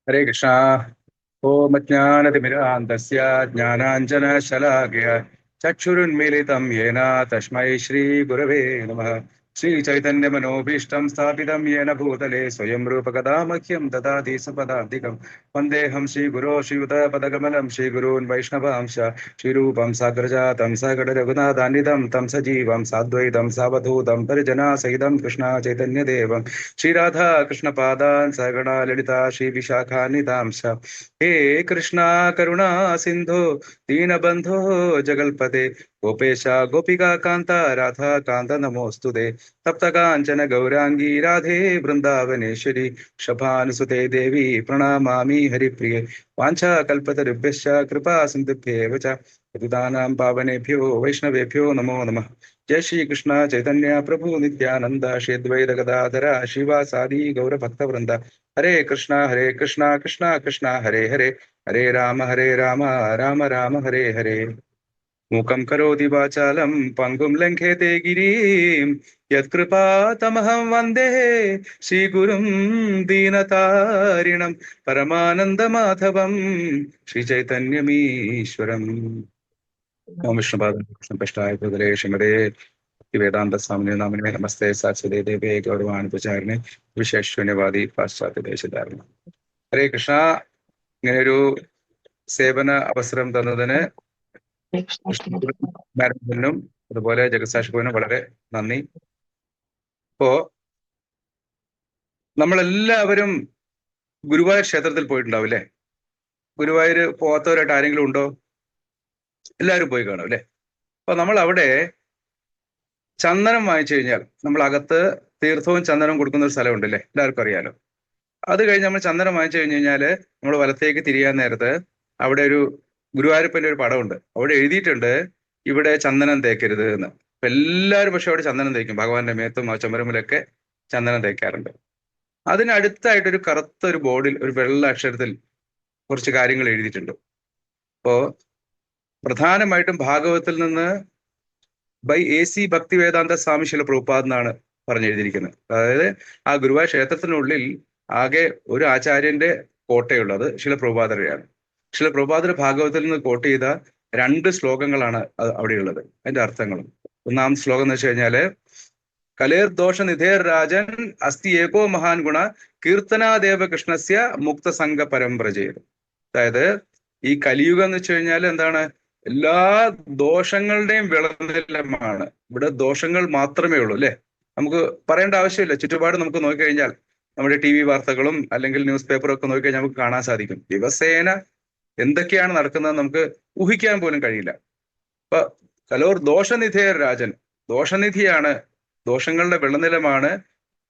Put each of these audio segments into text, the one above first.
हरे कृष्णा। ओम ज्ञानतिमिरान्धस्य ज्ञानाञ्जनशलाकया चक्षुरुन्मीलितं येन तस्मै श्रीगुरवे नमः। श्रीचैतन्यमनोभीष्टं स्थापितं येन भूतले स्वयं रूपकदा मह्यं ददाति सपदान्तिकं। वन्देऽहं श्रीगुरो श्रीयुतपदकमलं श्रीगुरून् वैष्णवांश श्रीरूपं साग्रजातं सगडरघुनाथान्वितं तं सजीवं साद्वैतं सावधूतं परिजनासहितं कृष्णा चैतन्यदेवं श्रीराधा कृष्णपादान् सगणा ललिता श्रीविशाखान्वितांश। हे कृष्णा करुणा सिंधु दीनबंधो जगल्पते गोपेश गोपिका कांता राधा कांत नमोस्तुते तप्त कांचन गौरांगी राधे वृंदावनेश्वरी शभानुसुते देवी प्रणमामि हरिप्रिये वाञ्छाकल्पतरुभ्यश्च कृपा सिन्धुभ्येव च पतितानां पावनेभ्यो वैष्णवेभ्यो नमो नमः। जय श्री कृष्ण चैतन्य प्रभु नित्यानंद श्री अद्वैत गदाधर शिवासादि गौर भक्त वृंद। हरे कृष्णा कृष्णा कृष्णा हरे हरे हरे राम राम राम हरे हरे। मूकं करोति वाचालं पङ्गुं लङ्घयते गिरिं यत्कृपातमहं वन्दे श्रीगुरुं दीनतारिणं परमानन्दमाधवं श्रीचैतन्यमीश्वरम्। ओम विष्णुपादाय कृष्णपृष्ठाय भूतले श्रीमते वेदांत स्वामिने नामिने नमस्ते साक्षाते देवे गौरवाणी प्रचारिणे വിശേഷണ്യവാദി പാശ്ചാത്യ ദേശധാരണ. ഹരേ കൃഷ്ണ. ഇങ്ങനെയൊരു സേവന അവസരം തന്നതിന് മാരേജനും അതുപോലെ ജഗസാക്ഷിനും വളരെ നന്ദി. ഇപ്പോ നമ്മളെല്ലാവരും ഗുരുവായൂർ ക്ഷേത്രത്തിൽ പോയിട്ടുണ്ടാവും അല്ലെ? ഗുരുവായൂർ പോകാത്തവരായിട്ട് ആരെങ്കിലും ഉണ്ടോ? എല്ലാവരും പോയി കാണും അല്ലെ? അപ്പൊ നമ്മൾ അവിടെ ചന്ദനം വാങ്ങിച്ചു കഴിഞ്ഞാൽ നമ്മൾ അകത്ത് തീർത്ഥവും ചന്ദനവും കൊടുക്കുന്ന ഒരു സ്ഥലമുണ്ട് അല്ലേ? എല്ലാവർക്കും അറിയാലോ. അത് കഴിഞ്ഞ് നമ്മൾ ചന്ദനം വാങ്ങിച്ചു കഴിഞ്ഞു കഴിഞ്ഞാല് നമ്മൾ വലത്തേക്ക് തിരിയാൻ നേരത്ത് അവിടെ ഒരു ഗുരുവായൂരപ്പന്റെ ഒരു പടമുണ്ട്. അവിടെ എഴുതിയിട്ടുണ്ട് ഇവിടെ ചന്ദനം തേക്കരുത് എന്ന്. അപ്പൊ എല്ലാവരും പക്ഷെ അവിടെ ചന്ദനം തേക്കും. ഭഗവാന്റെ മേത്തും ആ ചുമരമിലൊക്കെ ചന്ദനം തേക്കാറുണ്ട്. അതിനടുത്തായിട്ടൊരു കറുത്ത ഒരു ബോർഡിൽ ഒരു വെള്ള അക്ഷരത്തിൽ കുറച്ച് കാര്യങ്ങൾ എഴുതിയിട്ടുണ്ട്. അപ്പോ പ്രധാനമായിട്ടും ഭാഗവതത്തിൽ നിന്ന് ബൈ AC ഭക്തിവേദാന്ത സ്വാമി ശില പ്രഭുപാദ് എന്നാണ് പറഞ്ഞെഴുതിയിരിക്കുന്നത്. അതായത് ആ ഗുരുവായൂർ ക്ഷേത്രത്തിനുള്ളിൽ ആകെ ഒരു ആചാര്യന്റെ കോട്ടയുള്ളത് ശില പ്രഭുപാദരെയാണ്. ശില പ്രഭുപാദർ ഭാഗവതത്തിൽ നിന്ന് കോട്ട് ചെയ്ത 2 ശ്ലോകങ്ങളാണ് അവിടെയുള്ളത്. അതിന്റെ അർത്ഥങ്ങളും. ഒന്നാം ശ്ലോകം എന്ന് വെച്ച് കഴിഞ്ഞാല് കലേർ ദോഷ നിധേർ രാജൻ അസ്തി ഏകോ മഹാൻ ഗുണ കീർത്തനാദേവ കൃഷ്ണസ്യ മുക്തസംഗ പരമ്പ്രജയത്. അതായത് ഈ കലിയുഗം എന്ന് വെച്ച് കഴിഞ്ഞാൽ എന്താണ്? എല്ലാ ദോഷങ്ങളുടെയും വിളനിലമാണ്. ഇവിടെ ദോഷങ്ങൾ മാത്രമേ ഉള്ളൂ അല്ലെ? നമുക്ക് പറയേണ്ട ആവശ്യമില്ല. ചുറ്റുപാട് നമുക്ക് നോക്കിക്കഴിഞ്ഞാൽ നമ്മുടെ TV വാർത്തകളും അല്ലെങ്കിൽ ന്യൂസ് പേപ്പറും ഒക്കെ നോക്കിക്കഴിഞ്ഞാൽ നമുക്ക് കാണാൻ സാധിക്കും. ദിവസേന എന്തൊക്കെയാണ് നടക്കുന്നത് നമുക്ക് ഊഹിക്കാൻ പോലും കഴിയില്ല. അപ്പൊ കലോർ ദോഷനിധേർ രാജൻ, ദോഷനിധിയാണ്, ദോഷങ്ങളുടെ വിളനിലമാണ്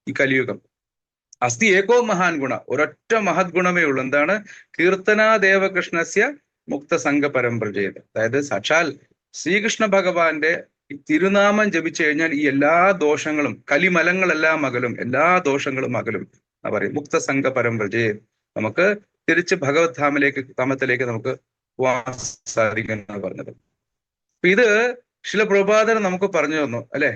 ഈ കലിയുഗം. അസ്തി ഏകോ മഹാൻ ഗുണ, ഒരൊറ്റ മഹത് ഗുണമേ ഉള്ളൂ. എന്താണ്? കീർത്തനാദേവകൃഷ്ണസ്യ മുക്തസംഗ പരമ്പ്രജയത്. അതായത് സാക്ഷാൽ ശ്രീകൃഷ്ണ ഭഗവാന്റെ തിരുനാമം ജപിച്ചു കഴിഞ്ഞാൽ ഈ എല്ലാ ദോഷങ്ങളും, കലിമലങ്ങളെല്ലാം അകലും, എല്ലാ ദോഷങ്ങളും അകലും എന്ന് പറയും. മുക്തസംഗ പരമ്പ്രജയത്. നമുക്ക് തിരിച്ച് ഭഗവത് ധാമത്തിലേക്ക് നമുക്ക് പോവാൻ സാധിക്കും എന്നാണ് പറഞ്ഞത്. അപ്പൊ ഇത് ശില പ്രഭുപാദർ നമുക്ക് പറഞ്ഞു തന്നു അല്ലെ?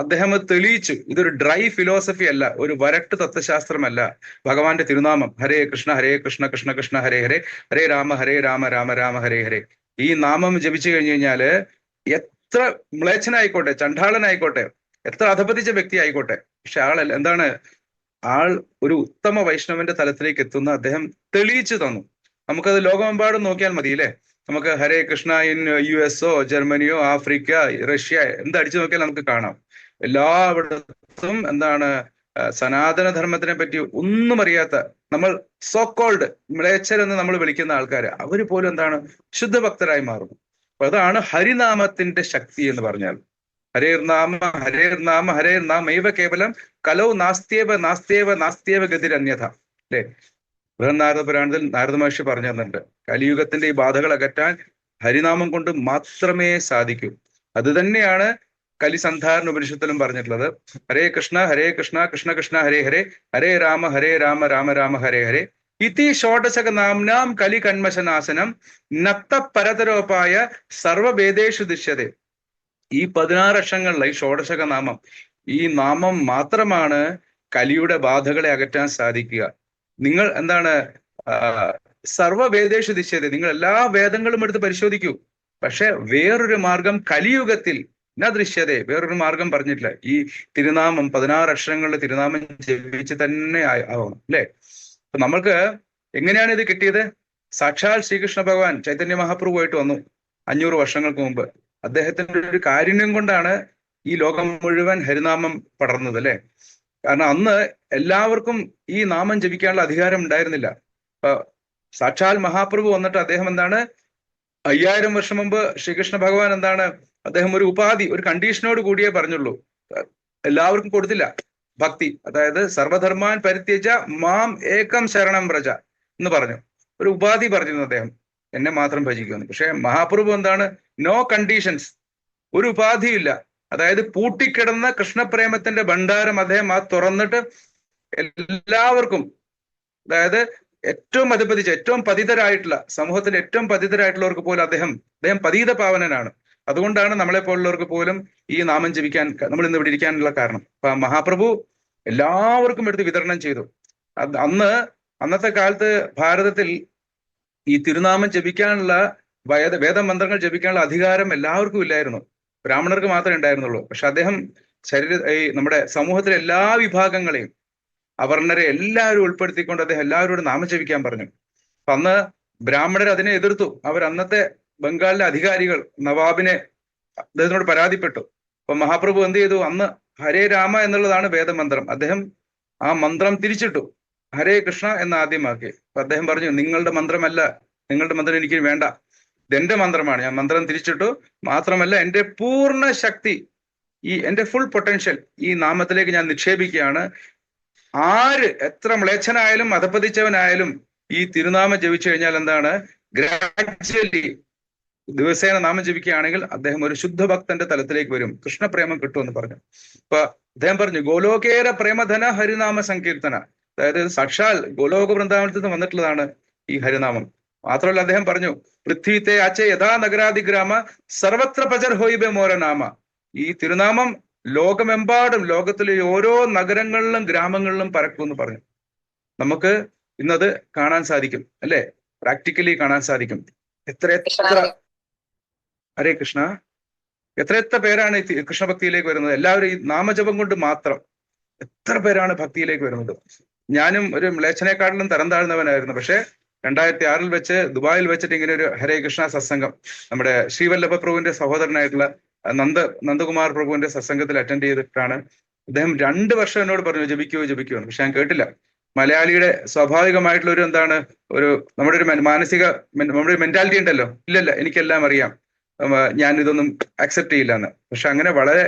അദ്ദേഹം തെളിയിച്ചു. ഇതൊരു ഡ്രൈ ഫിലോസഫി അല്ല, ഒരു വരട്ട് തത്വശാസ്ത്രമല്ല. ഭഗവാന്റെ തിരുനാമം ഹരേ കൃഷ്ണ കൃഷ്ണ കൃഷ്ണ ഹരേ ഹരേ ഹരേ രാമ രാമ രാമ ഹരേ ഹരേ. ഈ നാമം ജപിച്ചു കഴിഞ്ഞു കഴിഞ്ഞാല് എത്ര മ്ലേച്ഛനായിക്കോട്ടെ, ചണ്ഡാളനായിക്കോട്ടെ, എത്ര അധപതിച്ച വ്യക്തി ആയിക്കോട്ടെ, പക്ഷെ എന്താണ്? ആൾ ഒരു ഉത്തമ വൈഷ്ണവന്റെ തലത്തിലേക്ക് എത്തുന്ന അദ്ദേഹം തെളിയിച്ചു തന്നു. നമുക്കത് ലോകമെമ്പാടും നോക്കിയാൽ മതി അല്ലെ? നമുക്ക് ഹരേ കൃഷ്ണ ഇൻ US ജർമ്മനിയോ ആഫ്രിക്ക റഷ്യ എന്തടിച്ചു നോക്കിയാൽ നമുക്ക് കാണാം. എല്ലായിടത്തും എന്താണ്? സനാതന ധർമ്മത്തിനെ പറ്റി ഒന്നും അറിയാത്ത, നമ്മൾ സോക്കോൾഡ് മ്ലേച്ഛരെന്ന് നമ്മൾ വിളിക്കുന്ന ആൾക്കാർ, അവര് പോലും എന്താണ്? ശുദ്ധഭക്തരായി മാറുന്നു. അപ്പൊ അതാണ് ഹരിനാമത്തിന്റെ ശക്തി എന്ന് പറഞ്ഞാൽ. ഹരേർ നാമ ഏവ കേവലം കലോ നാസ്തേവ ഗതിരന്യഥ അല്ലെ? ബൃഹന്നാരദ പുരാണത്തിൽ നാരദ മഹർഷി പറഞ്ഞു തന്നിട്ടുണ്ട്, കലിയുഗത്തിന്റെ ഈ ബാധകൾ അകറ്റാൻ ഹരിനാമം കൊണ്ട് മാത്രമേ സാധിക്കൂ. അത് തന്നെയാണ് കലിസന്ധാരണ ഉപനിഷത്തിലും പറഞ്ഞിട്ടുള്ളത്. ഹരേ കൃഷ്ണ കൃഷ്ണ കൃഷ്ണ ഹരേ ഹരേ ഹരേ രാമ രാമ ഹരേ ഹരേ ഇതി ഷോഡശക നാംനാം കലി കന്മശനാശനം നക്ത പരതരോപായ സർവഭേദേഷു ദൃശ്യതേ. ഈ 16 അക്ഷരങ്ങളിലെ ഈ ഷോഡശക നാമം, ഈ നാമം മാത്രമാണ് കലിയുടെ ബാധകളെ അകറ്റാൻ സാധിക്കുക. നിങ്ങൾ എന്താണ് സർവവേദേഷു ദിശ്യത, നിങ്ങൾ എല്ലാ വേദങ്ങളും എടുത്ത് പരിശോധിക്കൂ. പക്ഷെ വേറൊരു മാർഗം കലിയുഗത്തിൽ ന ദൃശ്യതേ, വേറൊരു മാർഗം പറഞ്ഞിട്ടില്ല. ഈ തിരുനാമം 16 അക്ഷരങ്ങളുടെ തിരുനാമം ജപിച്ച് തന്നെ ആവണം അല്ലെ. അപ്പൊ നമ്മൾക്ക് എങ്ങനെയാണ് ഇത് കിട്ടിയത്? സാക്ഷാൽ ശ്രീകൃഷ്ണ ഭഗവാൻ ചൈതന്യ മഹാപ്രഭുവായിട്ട് വന്നു 500 വർഷങ്ങൾക്ക് മുമ്പ്. അദ്ദേഹത്തിന്റെ ഒരു കാരുണ്യം കൊണ്ടാണ് ഈ ലോകം മുഴുവൻ ഹരിനാമം പടർന്നത് അല്ലെ. കാരണം അന്ന് എല്ലാവർക്കും ഈ നാമം ജപിക്കാനുള്ള അധികാരം ഉണ്ടായിരുന്നില്ല. അപ്പൊ സാക്ഷാൽ മഹാപ്രഭു വന്നിട്ട് അദ്ദേഹം എന്താണ് 5000 വർഷം മുമ്പ് ശ്രീകൃഷ്ണ ഭഗവാൻ എന്താണ്, അദ്ദേഹം ഒരു ഉപാധി, ഒരു കണ്ടീഷനോട് കൂടിയേ പറഞ്ഞുള്ളൂ. എല്ലാവർക്കും കൊടുത്തില്ല ഭക്തി. അതായത് സർവധർമാൻ പരിത്യജ മാം ഏകം ശരണം വ്രജ എന്ന് പറഞ്ഞു, ഒരു ഉപാധി പറഞ്ഞിരുന്നു അദ്ദേഹം, എന്നെ മാത്രം ഭജിക്കുമെന്ന്. പക്ഷെ മഹാപ്രഭു എന്താണ്, നോ കണ്ടീഷൻസ്, ഒരു ഉപാധിയില്ല. അതായത് പൂട്ടിക്കിടന്ന കൃഷ്ണപ്രേമത്തിന്റെ ഭണ്ഡാരം അദ്ദേഹം തുറന്നിട്ട് എല്ലാവർക്കും, അതായത് ഏറ്റവും അധപതിച്ച, ഏറ്റവും പതിതരായിട്ടുള്ള, സമൂഹത്തിലെ ഏറ്റവും പതിതരായിട്ടുള്ളവർക്ക് പോലും അദ്ദേഹം പതീത പാവനനാണ്. അതുകൊണ്ടാണ് നമ്മളെ പോലുള്ളവർക്ക് പോലും ഈ നാമം ജപിക്കാൻ, നമ്മൾ ഇന്ന് ഇവിടെ ഇരിക്കാനുള്ള കാരണം. അപ്പൊ മഹാപ്രഭു എല്ലാവർക്കും എടുത്ത് വിതരണം ചെയ്തു. അന്നത്തെ കാലത്ത് ഭാരതത്തിൽ ഈ തിരുനാമം ജപിക്കാനുള്ള വേദമന്ത്രങ്ങൾ ജപിക്കാനുള്ള അധികാരം എല്ലാവർക്കും ഇല്ലായിരുന്നു, ബ്രാഹ്മണർക്ക് മാത്രമേ ഉണ്ടായിരുന്നുള്ളൂ. പക്ഷെ അദ്ദേഹം നമ്മുടെ സമൂഹത്തിലെ എല്ലാ വിഭാഗങ്ങളെയും, അവർണരെ എല്ലാവരും ഉൾപ്പെടുത്തിക്കൊണ്ട് അദ്ദേഹം എല്ലാവരോടും നാമം ജപിക്കാൻ പറഞ്ഞു. അപ്പൊ അന്ന് ബ്രാഹ്മണർ അതിനെ എതിർത്തു. അവർ അന്നത്തെ ബംഗാളിലെ അധികാരികൾ നവാബിനെ അദ്ദേഹത്തിനോട് പരാതിപ്പെട്ടു. അപ്പൊ മഹാപ്രഭു എന്ത് ചെയ്തു, അന്ന് ഹരേ രാമ എന്നുള്ളതാണ് വേദമന്ത്രം, അദ്ദേഹം ആ മന്ത്രം തിരിച്ചിട്ടു, ഹരേ കൃഷ്ണ എന്ന് ആദ്യമാക്കി. അപ്പൊ അദ്ദേഹം പറഞ്ഞു, നിങ്ങളുടെ മന്ത്രമല്ല, നിങ്ങളുടെ മന്ത്രം എനിക്ക് വേണ്ട, ഇതെന്റെ മന്ത്രമാണ്. ഞാൻ മന്ത്രം തിരിച്ചിട്ടു. മാത്രമല്ല എന്റെ പൂർണ്ണ ശക്തി, എന്റെ ഫുൾ പൊട്ടൻഷ്യൽ ഈ നാമത്തിലേക്ക് ഞാൻ നിക്ഷേപിക്കുകയാണ്. ആര് എത്ര മ്ലേച്ഛനായാലും അധപ്പതിച്ചവനായാലും ഈ തിരുനാമം ജപിച്ചു കഴിഞ്ഞാൽ എന്താണ്, ഗ്രാജ്വലി ദിവസേന നാമം ജപിക്കുകയാണെങ്കിൽ അദ്ദേഹം ഒരു ശുദ്ധഭക്തന്റെ തലത്തിലേക്ക് വരും, കൃഷ്ണപ്രേമം കിട്ടുമെന്ന് പറഞ്ഞു. അപ്പൊ അദ്ദേഹം പറഞ്ഞു, ഗോലോകേര പ്രേമധന ഹരിനാമ സങ്കീർത്തന, അതായത് സാക്ഷാൽ ഗോലോക വൃന്ദാവനത്തിൽ നിന്ന് വന്നിട്ടുള്ളതാണ് ഈ ഹരിനാമം. മാത്രമല്ല അദ്ദേഹം പറഞ്ഞു, പൃഥ്വിത്തെ അച്ചേ യഥാ നഗരാദിഗ്രാമ സർവത്ര പ്രചർ ഹോയിബെ മോരനാമ, ഈ തിരുനാമം ലോകമെമ്പാടും, ലോകത്തിലെ ഓരോ നഗരങ്ങളിലും ഗ്രാമങ്ങളിലും പരക്കും എന്ന് പറഞ്ഞു. നമുക്ക് ഇന്നത് കാണാൻ സാധിക്കും അല്ലെ, പ്രാക്ടിക്കലി കാണാൻ സാധിക്കും. എത്ര ഹരേ കൃഷ്ണ, എത്ര പേരാണ് ഈ കൃഷ്ണഭക്തിയിലേക്ക് വരുന്നത്? എല്ലാവരും ഈ നാമജപം കൊണ്ട് മാത്രം എത്ര പേരാണ് ഭക്തിയിലേക്ക് വരുന്നത്? ഞാനും ഒരു മ്ലേച്ഛനേക്കാട്ടിലും തരം താഴ്ന്നവനായിരുന്നു. പക്ഷെ 2006 വെച്ച് ദുബായിൽ വെച്ചിട്ട് ഇങ്ങനെ ഒരു ഹരേ കൃഷ്ണ സത്സംഗം, നമ്മുടെ ശ്രീവല്ലഭ പ്രഭുവിന്റെ സഹോദരനായിട്ടുള്ള നന്ദകുമാർ പ്രഭുവിന്റെ സത്സംഗത്തിൽ അറ്റൻഡ് ചെയ്തിട്ടാണ്. അദ്ദേഹം 2 വർഷം എന്നോട് പറഞ്ഞു ജപിക്കൂ ജപിക്കൂ എന്ന്. പക്ഷെ ഞാൻ കേട്ടില്ല. മലയാളിയുടെ സ്വാഭാവികമായിട്ടുള്ള ഒരു എന്താണ്, നമ്മുടെ ഒരു മാനസിക, നമ്മുടെ ഒരു മെന്റാലിറ്റി ഉണ്ടല്ലോ, ഇല്ലല്ല എനിക്കെല്ലാം അറിയാം, ഞാൻ ഇതൊന്നും അക്സെപ്റ്റ് ചെയ്യില്ല എന്ന്. പക്ഷെ അങ്ങനെ വളരെ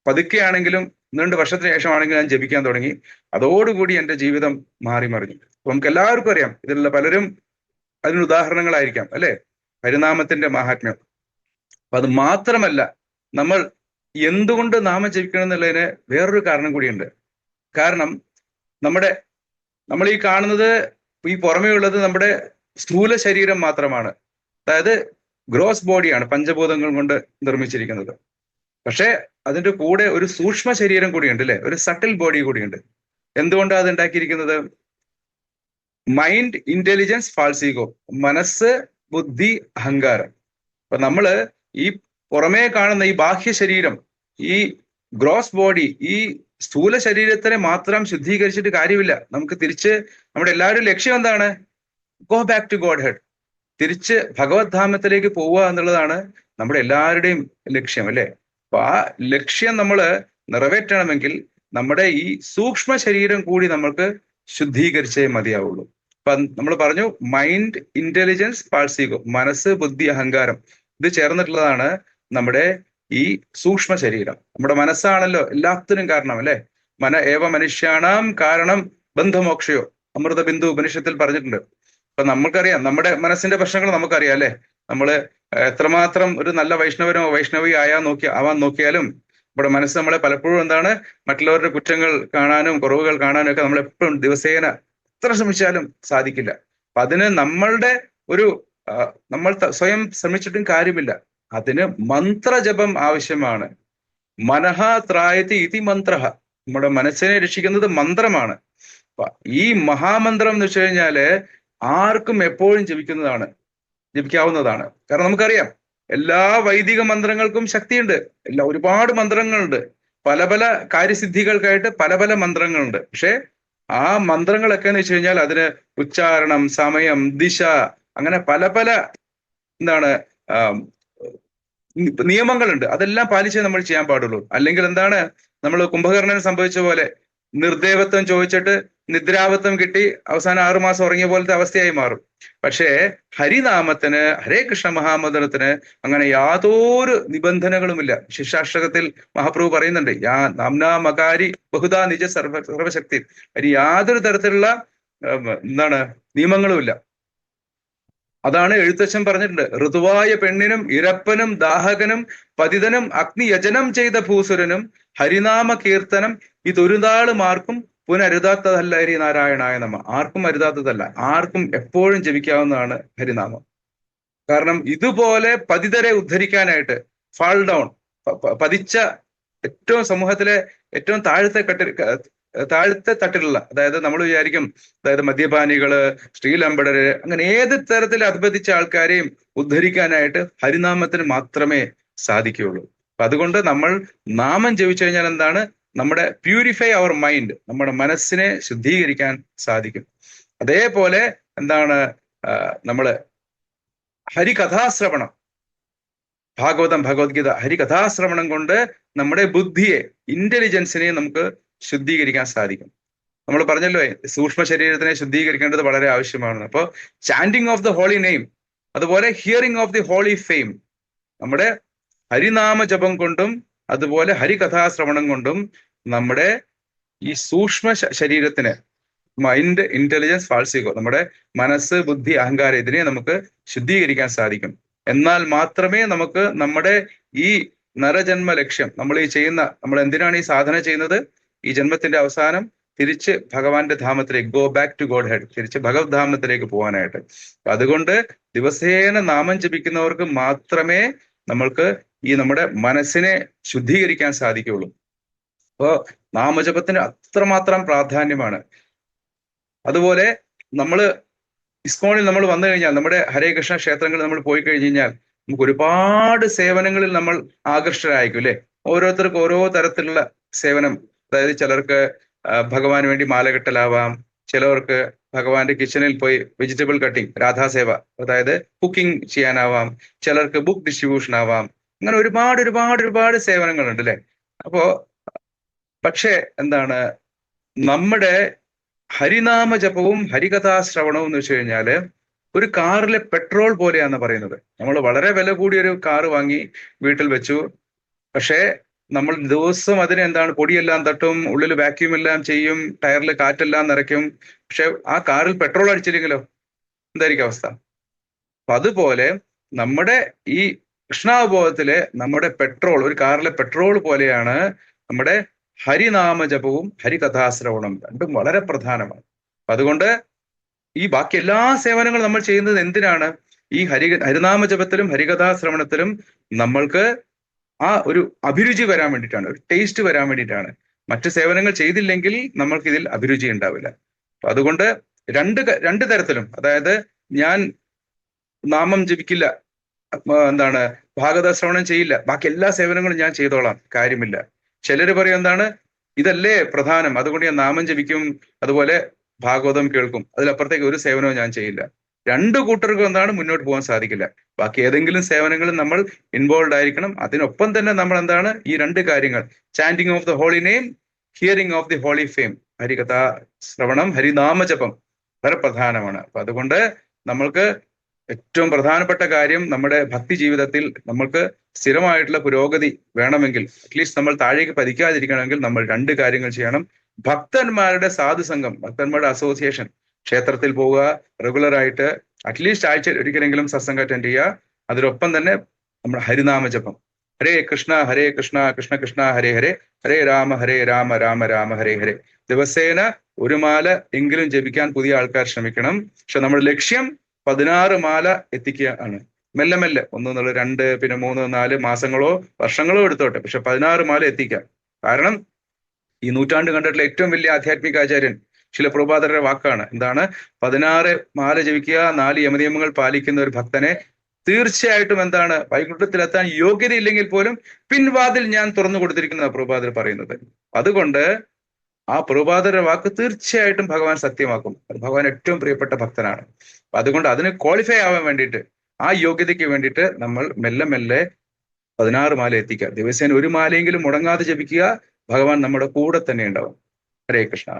പതുക്കെയാണെങ്കിലും 2 വർഷത്തിന് ശേഷമാണെങ്കിലും ഞാൻ ജപിക്കാൻ തുടങ്ങി. അതോടുകൂടി എൻ്റെ ജീവിതം മാറി മറിഞ്ഞു. നമുക്ക് എല്ലാവർക്കും അറിയാം, ഇതിലുള്ള പലരും അതിന് ഉദാഹരണങ്ങളായിരിക്കാം അല്ലെ, ഹരിനാമത്തിന്റെ മഹാത്മ്യം. അപ്പൊ അത് മാത്രമല്ല, നമ്മൾ എന്തുകൊണ്ട് നാമം ജപിക്കണം എന്നുള്ളതിന് വേറൊരു കാരണം കൂടിയുണ്ട്. കാരണം നമ്മൾ ഈ കാണുന്നത്, ഈ പുറമേ ഉള്ളത് നമ്മുടെ സ്ഥൂല ശരീരം മാത്രമാണ്. അതായത് ഗ്രോസ് ബോഡിയാണ് പഞ്ചഭൂതങ്ങൾ കൊണ്ട് നിർമ്മിച്ചിരിക്കുന്നത്. പക്ഷെ അതിന്റെ കൂടെ ഒരു സൂക്ഷ്മ ശരീരം കൂടിയുണ്ട് അല്ലെ, ഒരു സട്ടിൽ ബോഡി കൂടിയുണ്ട്. എന്തുകൊണ്ടാണ് അത് ഉണ്ടാക്കിയിരിക്കുന്നത്? മൈൻഡ്, ഇന്റലിജൻസ്, ഫാൾസ് ഈഗോ, മനസ്സ്, ബുദ്ധി, അഹങ്കാരം. അപ്പൊ നമ്മള് ഈ പുറമേ കാണുന്ന ഈ ബാഹ്യ ശരീരം, ഈ ഗ്രോസ് ബോഡി, ഈ സ്ഥൂല ശരീരത്തിനെ മാത്രം ശുദ്ധീകരിച്ചിട്ട് കാര്യമില്ല. നമുക്ക് തിരിച്ച് നമ്മുടെ എല്ലാവരും ലക്ഷ്യം എന്താണ്? Go back to godhead, തിരിച്ച് ഭഗവത് ധാമത്തിലേക്ക് പോവുക എന്നുള്ളതാണ് നമ്മുടെ എല്ലാവരുടെയും ലക്ഷ്യം അല്ലെ. അപ്പൊ ആ ലക്ഷ്യം നമ്മൾ നിറവേറ്റണമെങ്കിൽ നമ്മുടെ ഈ സൂക്ഷ്മ ശരീരം കൂടി നമ്മൾക്ക് ശുദ്ധീകരിച്ചേ മതിയാവുള്ളൂ. അപ്പൊ നമ്മൾ പറഞ്ഞു, മൈൻഡ്, ഇന്റലിജൻസ്, ഫാൾസ് ഈഗോ, മനസ്സ്, ബുദ്ധി, അഹങ്കാരം, ഇത് ചേർന്നിട്ടുള്ളതാണ് നമ്മുടെ ഈ സൂക്ഷ്മ ശരീരം. നമ്മുടെ മനസ്സാണല്ലോ എല്ലാത്തിനും കാരണം അല്ലെ. ഏവ മനുഷ്യാണാം കാരണം ബന്ധമോക്ഷയോ, അമൃത ബിന്ദു ഉപനിഷത്തിൽ പറഞ്ഞിട്ടുണ്ട്. അപ്പൊ നമ്മൾക്കറിയാം, നമ്മുടെ മനസ്സിന്റെ പ്രശ്നങ്ങൾ നമുക്കറിയാം അല്ലെ. നമ്മള് എത്രമാത്രം ഒരു നല്ല വൈഷ്ണവനോ വൈഷ്ണവി ആവാൻ നോക്കിയാലും നമ്മുടെ മനസ്സ് നമ്മളെ പലപ്പോഴും എന്താണ്, മറ്റുള്ളവരുടെ കുറ്റങ്ങൾ കാണാനും കുറവുകൾ കാണാനും ഒക്കെ നമ്മളെപ്പോഴും ദിവസേന എത്ര ശ്രമിച്ചാലും സാധിക്കില്ല. അപ്പൊ അതിന് നമ്മൾ സ്വയം ശ്രമിച്ചിട്ടും കാര്യമില്ല. അതിന് മന്ത്രജപം ആവശ്യമാണ്. മനഃ ത്രായതി ഇതി മന്ത്രഃ, നമ്മുടെ മനസ്സിനെ രക്ഷിക്കുന്നത് മന്ത്രമാണ്. ഈ മഹാമന്ത്രം എന്ന് വെച്ച് കഴിഞ്ഞാല് ആർക്കും എപ്പോഴും ജപിക്കാവുന്നതാണ്. കാരണം നമുക്കറിയാം എല്ലാ വൈദിക മന്ത്രങ്ങൾക്കും ശക്തിയുണ്ട്. ഒരുപാട് മന്ത്രങ്ങളുണ്ട്. പല പല കാര്യസിദ്ധികൾക്കായിട്ട് പല പല മന്ത്രങ്ങളുണ്ട്. പക്ഷെ ആ മന്ത്രങ്ങളൊക്കെ എന്ന് വെച്ച് കഴിഞ്ഞാൽ അതിന് ഉച്ചാരണം, സമയം, ദിശ, അങ്ങനെ പല പല എന്താണ് നിയമങ്ങളുണ്ട്. അതെല്ലാം പാലിച്ചേ നമ്മൾ ചെയ്യാൻ പാടുള്ളൂ. അല്ലെങ്കിൽ എന്താണ്, നമ്മൾ കുംഭകർണന് സംഭവിച്ച പോലെ നിർദ്ദേവത്വം ചോദിച്ചിട്ട് നിദ്രാവത്വം കിട്ടി, അവസാനം 6 മാസം ഉറങ്ങിയ പോലത്തെ അവസ്ഥയായി മാറും. പക്ഷേ ഹരിനാമത്തിന്, ഹരേ കൃഷ്ണ മഹാമന്ത്രത്തിന് അങ്ങനെ യാതൊരു നിബന്ധനകളുമില്ല. ശിക്ഷാഷ്ടകത്തിൽ മഹാപ്രഭു പറയുന്നുണ്ട്, നാംനാ മകാരി ബഹുധാ നിജ സർവശക്തി. അതിന് യാതൊരു തരത്തിലുള്ള എന്താണ് നിയമങ്ങളുമില്ല. അതാണ് എഴുത്തച്ഛൻ പറഞ്ഞിട്ടുണ്ട്, ഋതുവായ പെണ്ണിനും ഇരപ്പനും ദാഹകനും പതിതനും അഗ്നിയജനം ചെയ്ത ഭൂസുരനും ഹരിനാമ കീർത്തനം ഇതൊരു നാളുമാർക്കും പുനരുതാത്തതല്ല ഹരി നാരായണായ നമ. ആർക്കും അരുതാത്തതല്ല, ആർക്കും എപ്പോഴും ജപിക്കാവുന്നതാണ് ഹരിനാമം. കാരണം ഇതുപോലെ പതിതരെ ഉദ്ധരിക്കാനായിട്ട്, ഫാൾ ഡൗൺ, പതിച്ച ഏറ്റവും സമൂഹത്തിലെ ഏറ്റവും താഴത്തെ തട്ടിലുള്ള, അതായത് നമ്മൾ വിചാരിക്കും, അതായത് മദ്യപാനികള്, സ്ത്രീലമ്പടര്, അങ്ങനെ ഏത് തരത്തിൽ അധപതിച്ച ആൾക്കാരെയും ഉദ്ധരിക്കാനായിട്ട് ഹരിനാമത്തിന് മാത്രമേ സാധിക്കുകയുള്ളൂ. അപ്പൊ അതുകൊണ്ട് നമ്മൾ നാമം ജപിച്ചു കഴിഞ്ഞാൽ എന്താണ്, നമ്മുടെ പ്യൂരിഫൈ അവർ മൈൻഡ്, നമ്മുടെ മനസ്സിനെ ശുദ്ധീകരിക്കാൻ സാധിക്കും. അതേപോലെ എന്താണ്, നമ്മള് ഹരികഥാശ്രവണം, ഭാഗവതം, ഭഗവത്ഗീത, ഹരികഥാശ്രവണം കൊണ്ട് നമ്മുടെ ബുദ്ധിയെ, ഇന്റലിജൻസിനെ നമുക്ക് ശുദ്ധീകരിക്കാൻ സാധിക്കും. നമ്മൾ പറഞ്ഞല്ലോ, സൂക്ഷ്മ ശരീരത്തിനെ ശുദ്ധീകരിക്കേണ്ടത് വളരെ ആവശ്യമാണ്. അപ്പോൾ chanting of the holy name, അതുപോലെ hearing of the holy fame, നമ്മുടെ ഹരിനാമ ജപം കൊണ്ടും അതുപോലെ ഹരികഥാശ്രവണം കൊണ്ടും നമ്മുടെ ഈ സൂക്ഷ്മ ശരീരത്തിന്, മൈൻഡ്, ഇന്റലിജൻസ്, ഫാൾസികോ, നമ്മുടെ മനസ്സ്, ബുദ്ധി, അഹങ്കാരം, ഇതിനെ നമുക്ക് ശുദ്ധീകരിക്കാൻ സാധിക്കും. എന്നാൽ മാത്രമേ നമുക്ക് നമ്മുടെ ഈ നരജന്മ ലക്ഷ്യം, നമ്മൾ എന്തിനാണ് ഈ സാധന ചെയ്യുന്നത്, ഈ ജന്മത്തിന്റെ അവസാനം തിരിച്ച് ഭഗവാന്റെ ധാമത്തിലേക്ക്, go back to godhead, തിരിച്ച് ഭഗവത് ധാമത്തിലേക്ക് പോകാനായിട്ട്. അതുകൊണ്ട് ദിവസേന നാമം ജപിക്കുന്നവർക്ക് മാത്രമേ നമ്മൾക്ക് ഈ നമ്മുടെ മനസ്സിനെ ശുദ്ധീകരിക്കാൻ സാധിക്കുകയുള്ളൂ. അപ്പോ നാമജപത്തിന് അത്രമാത്രം പ്രാധാന്യമാണ്. അതുപോലെ നമ്മള് ഇസ്കോണിൽ നമ്മൾ വന്നു കഴിഞ്ഞാൽ, നമ്മുടെ ഹരേ കൃഷ്ണ ക്ഷേത്രങ്ങളിൽ നമ്മൾ പോയി കഴിഞ്ഞു കഴിഞ്ഞാൽ നമുക്ക് ഒരുപാട് സേവനങ്ങളിൽ നമ്മൾ ആകൃഷ്ടരായിരിക്കും അല്ലെ. ഓരോരുത്തർക്കും ഓരോ തരത്തിലുള്ള സേവനം, അതായത് ചിലർക്ക് ഭഗവാന് വേണ്ടി മാലകെട്ടലാവാം, ചിലവർക്ക് ഭഗവാന്റെ കിച്ചണിൽ പോയി വെജിറ്റബിൾ കട്ടിങ്, രാധാസേവ, അതായത് കുക്കിംഗ് ചെയ്യാനാവാം, ചിലർക്ക് ബുക്ക് ഡിസ്ട്രിബ്യൂഷൻ ആവാം, അങ്ങനെ ഒരുപാട് ഒരുപാട് ഒരുപാട് സേവനങ്ങളുണ്ട് അല്ലെ. അപ്പോ പക്ഷേ എന്താണ്, നമ്മുടെ ഹരിനാമ ജപവും ഹരികഥാശ്രവണവും എന്ന് വെച്ച് കഴിഞ്ഞാല് ഒരു കാറിലെ പെട്രോൾ പോലെയാന്ന് പറയുന്നത്. നമ്മൾ വളരെ വില കൂടിയൊരു കാറ് വാങ്ങി വീട്ടിൽ വെച്ചു, പക്ഷേ നമ്മൾ ദിവസം അതിന് എന്താണ്, പൊടിയെല്ലാം തട്ടും, ഉള്ളിൽ വാക്യൂം എല്ലാം ചെയ്യും, ടയറിൽ കാറ്റെല്ലാം നിറയ്ക്കും, പക്ഷെ ആ കാറിൽ പെട്രോൾ അടിച്ചില്ലെങ്കിലോ എന്തായിരിക്കും അവസ്ഥ? അപ്പൊ അതുപോലെ നമ്മുടെ ഈ കൃഷ്ണാവബോധത്തിലെ നമ്മുടെ പെട്രോൾ, ഒരു കാറിലെ പെട്രോൾ പോലെയാണ് നമ്മുടെ ഹരിനാമജപവും ഹരികഥാശ്രവണം, രണ്ടും വളരെ പ്രധാനമാണ്. അതുകൊണ്ട് ഈ ബാക്കി എല്ലാ സേവനങ്ങളും നമ്മൾ ചെയ്യുന്നത് എന്തിനാണ്? ഈ ഹരിനാമജപത്തിലും ഹരികഥാശ്രവണത്തിലും നമ്മൾക്ക് ആ ഒരു അഭിരുചി വരാൻ വേണ്ടിയിട്ടാണ്, ഒരു ടേസ്റ്റ് വരാൻ വേണ്ടിയിട്ടാണ്. മറ്റു സേവനങ്ങൾ ചെയ്തില്ലെങ്കിൽ നമ്മൾക്ക് ഇതിൽ അഭിരുചി ഉണ്ടാവില്ല. അതുകൊണ്ട് രണ്ട് തരത്തിലും, അതായത് ഞാൻ നാമം ജപിക്കില്ല, എന്താണ് ഭാഗവത ശ്രവണം ചെയ്യില്ല, ബാക്കി എല്ലാ സേവനങ്ങളും ഞാൻ ചെയ്തോളാം, കാര്യമില്ല. ചിലര് പറയും എന്താണ്, ഇതല്ലേ പ്രധാനം, അതുകൊണ്ട് ഞാൻ നാമം ജപിക്കും, അതുപോലെ ഭാഗവതം കേൾക്കും, അതിലപ്പുറത്തേക്ക് ഒരു സേവനവും ഞാൻ ചെയ്യില്ല. രണ്ടു കൂട്ടർക്കും എന്താണ് മുന്നോട്ട് പോകാൻ സാധിക്കില്ല. ബാക്കി ഏതെങ്കിലും സേവനങ്ങളിൽ നമ്മൾ ഇൻവോൾവ് ആയിരിക്കണം. അതിനൊപ്പം തന്നെ നമ്മൾ എന്താണ് ഈ രണ്ട് കാര്യങ്ങൾ, chanting of the holy name, hearing of the holy fame, ഹരികഥാ ശ്രവണം, ഹരിനാമജപം വളരെ പ്രധാനമാണ്. അപ്പൊ അതുകൊണ്ട് നമ്മൾക്ക് ഏറ്റവും പ്രധാനപ്പെട്ട കാര്യം, നമ്മുടെ ഭക്തി ജീവിതത്തിൽ നമ്മൾക്ക് സ്ഥിരമായിട്ടുള്ള പുരോഗതി വേണമെങ്കിൽ, അറ്റ്ലീസ്റ്റ് നമ്മൾ താഴേക്ക് പതിക്കാതിരിക്കണമെങ്കിൽ നമ്മൾ രണ്ട് കാര്യങ്ങൾ ചെയ്യണം. ഭക്തന്മാരുടെ സാധുസംഘം, ഭക്തന്മാരുടെ അസോസിയേഷൻ, ക്ഷേത്രത്തിൽ പോവുക, റെഗുലർ ആയിട്ട് അറ്റ്ലീസ്റ്റ് ആഴ്ചയിൽ ഒരിക്കലെങ്കിലും സത്സംഗം അറ്റൻഡ് ചെയ്യുക. അതിനൊപ്പം തന്നെ നമ്മുടെ ഹരിനാമജപം, ഹരേ കൃഷ്ണ കൃഷ്ണ കൃഷ്ണ ഹരേ ഹരേ, ഹരേ രാമ രാമ രാമ ഹരേ ഹരേ. ദിവസേന ഒരു മാല എങ്കിലും ജപിക്കാൻ പുതിയ ആൾക്കാർ ശ്രമിക്കണം. പക്ഷെ നമ്മുടെ ലക്ഷ്യം 16 മാല എത്തിക്കുക ആണ്. മെല്ലെ മെല്ലെ 1 എന്നുള്ള 2, പിന്നെ 3, 4 മാസങ്ങളോ വർഷങ്ങളോ എടുത്തോട്ടെ, പക്ഷെ 16 മാല എത്തിക്കാം. കാരണം ഈ നൂറ്റാണ്ട് കണ്ടിട്ടുള്ള ഏറ്റവും വലിയ ആധ്യാത്മിക ആചാര്യൻ ചില പ്രഭുപാദരുടെ വാക്കാണ്. എന്താണ്? 16 മാല ജപിക്കുക, 4 യമനിയമങ്ങൾ പാലിക്കുന്ന ഒരു ഭക്തനെ തീർച്ചയായിട്ടും എന്താണ് വൈകുണ്ഠത്തിലെത്താൻ യോഗ്യതയില്ലെങ്കിൽ പോലും പിൻവാതിൽ ഞാൻ തുറന്നു കൊടുത്തിരിക്കുന്ന പ്രഭുപാദർ പറയുന്നത്. അതുകൊണ്ട് ആ പ്രഭുപാദരുടെ വാക്ക് തീർച്ചയായിട്ടും ഭഗവാൻ സത്യമാക്കും. ഭഗവാൻ ഏറ്റവും പ്രിയപ്പെട്ട ഭക്തനാണ്. അതുകൊണ്ട് അതിന് ക്വാളിഫൈ ആവാൻ വേണ്ടിയിട്ട്, ആ യോഗ്യതയ്ക്ക് വേണ്ടിയിട്ട് നമ്മൾ മെല്ലെ മെല്ലെ 16 മാല എത്തിക്കുക. ദിവസേന ഒരു മാലയെങ്കിലും മുടങ്ങാതെ ജപിക്കുക. ഭഗവാൻ നമ്മുടെ കൂടെ തന്നെ ഉണ്ടാവും. ഹരേ കൃഷ്ണ.